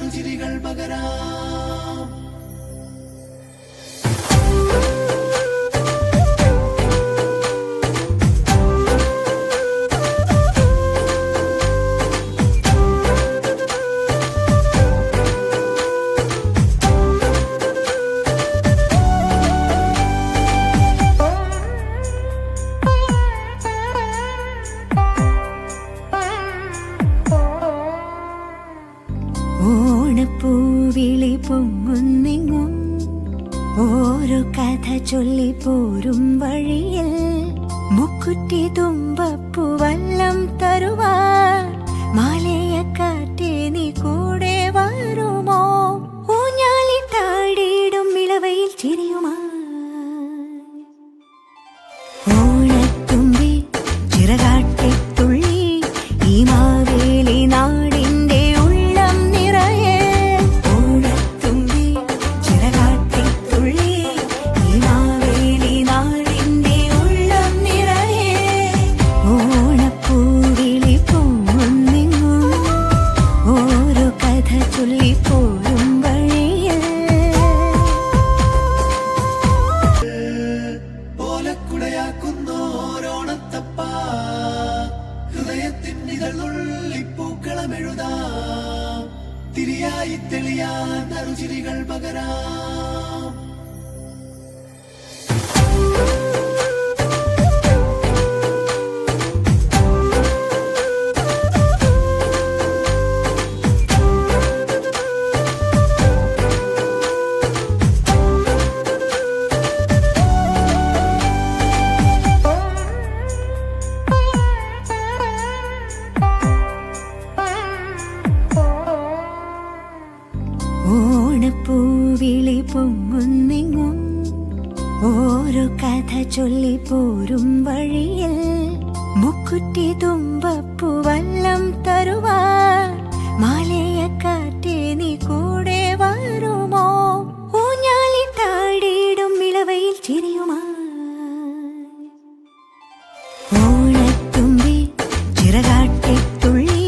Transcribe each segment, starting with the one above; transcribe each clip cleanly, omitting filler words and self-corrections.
നറുചിരികൾ പകരാം. ഓണപ്പൂവിളി പൊങ്ങുന്നെങ്ങും ഓരോ കഥ ചൊല്ലി പോരും വഴിയിൽ മുക്കുറ്റി തുമ്പപ്പൂ വല്ലം തരുവാൻ മാലയക്കാറ്റേ നീ കൂടെ വരുമോ? ഊഞ്ഞാലി താടിയിടും ഇളവയിൽ ചിരിയുമാ ഓണത്തുമ്പി ചിറകാട്ടി തുള്ളി ഈ മാവേലി നാടിന്റെ ഉള്ളം നിറയെ. ഓണത്തുമ്പി ചിറകാട്ടി തുള്ളി ഈ മാവേലി നാടിന്റെ ഉള്ളം നിറയെ. ഓണപ്പൂവിളി പൊങ്ങുന്നെങ്ങും ഓരോ കഥ ചൊല്ലി പോരും വഴിയിൽ ഓലക്കുടയാക്കുന്നോരോണത്തപ്പ ഹൃദയത്തിൻ ഇതളുള്ളിപ്പൂക്കളമെഴുതാം. തിരിയായി തെളിയാൻ നറുചിരികൾ പകരാം. ഓണപ്പൂവിളി പൊങ്ങുന്നെങ്ങും ഓരോ കഥ ചൊല്ലി പോരും വഴിയിൽ മുക്കുറ്റി തുമ്പപ്പൂ വല്ലം തരുവാൻ മാലയക്കാറ്റേ നീ കൂടെ വരുമോ? ഊഞ്ഞാലി താടിയിടും ഇളവയിൽ ചിരിയുമാ ഓണത്തുമ്പി ചിറകാട്ടി തുള്ളി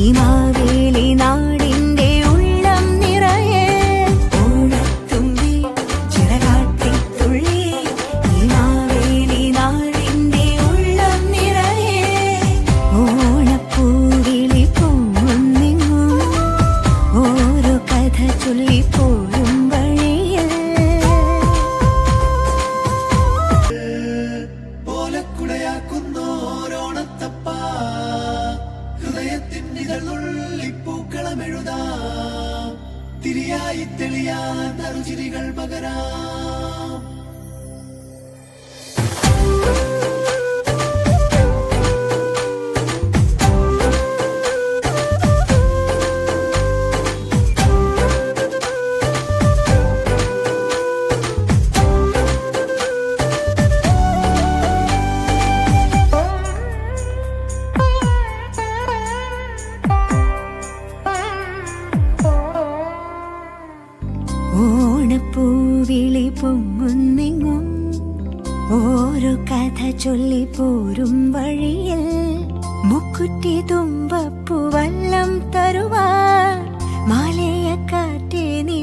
ഈ മാവേലി നാടിന്റെ ഉള്ളം നിറയെ. ഓണത്തുമ്പി ചിറകാട്ടി തുള്ളി ഈ മാവേലി നാടിന്റെ ഉള്ളം നിറയെ. ഓണപ്പൂവിളി പൊങ്ങുന്നെങ്ങും ഓരോ കഥ ചൊല്ലി പോരും വഴിയിൽ ഓലക്കുടയാക്കുന്നോരോണത്തപ്പ ഹൃദയത്തിൻ ഇതളുള്ളിപ്പൂക്കളമെഴുതാം. തിരിയായി തെളിയാൻ നറുചിരികൾ പകരാം. ഓണപ്പൂവിളി പൊങ്ങുന്നെങ്ങും ഓരോ കഥ ചൊല്ലി പോരും വഴിയിൽ മുക്കുറ്റി തുമ്പപ്പൂ വല്ലം തരുവാൻ മാലയക്കാറ്റേ നീ